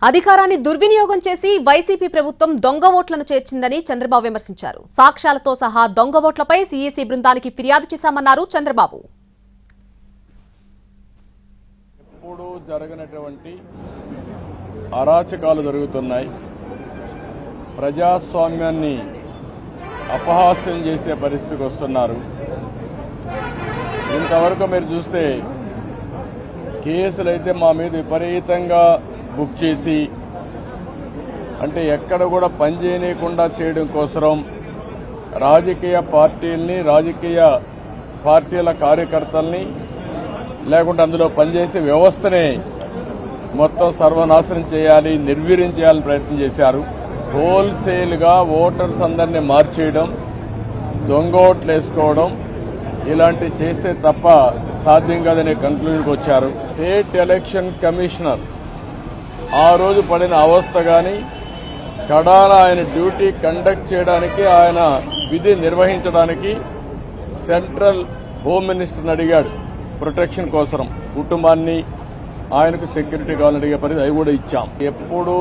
అధికారాన్ని దుర్వినియోగం చేసి వైసీపీ ప్రభుత్వం దొంగ ఓట్లను చేర్చిందని చంద్రబాబు విమర్శించారు. సాక్ష్యాలతో సహా దొంగ ఓట్లపై సీఈసీ బృందానికి ఫిర్యాదు చేశామన్నారు చంద్రబాబు. ఎప్పుడూ జరగనటువంటి అరాచకాలు జరుగుతున్నాయి. ప్రజాస్వామ్యాన్ని అపహాస్యం చేసే పరిస్థితికి వస్తున్నారు. ఇంతవరకు మీరు చూస్తే కేసులైతే మా మీద విపరీతంగా బుక్ చేసి అంటే ఎక్కడ కూడా పనిచేయకుండా చేయడం కోసం రాజకీయ పార్టీల కార్యకర్తల్ని లేకుంటే అందులో పనిచేసే వ్యవస్థనే మొత్తం సర్వనాశనం చేయాలి, నిర్వీర్యం చేయాలని ప్రయత్నం చేశారు. హోల్సేల్గా ఓటర్స్ అందరినీ మార్చేయడం, దొంగ ఓట్లు వేసుకోవడం ఇలాంటివి చేస్తే తప్ప సాధ్యం కాదనే కంక్లూజన్కి వచ్చారు. స్టేట్ ఎలక్షన్ కమిషనర్ ఆ రోజు పడిన అవస్థ కానీ కడాన ఆయన డ్యూటీ కండక్ట్ చేయడానికి, ఆయన విధి నిర్వహించడానికి సెంట్రల్ హోమ్ మినిస్టర్ని అడిగాడు ప్రొటెక్షన్ కోసం. కుటుంబాన్ని ఆయనకు సెక్యూరిటీ కావాలని అడిగే పరిస్థితి అవి కూడా ఇచ్చాం. ఎప్పుడూ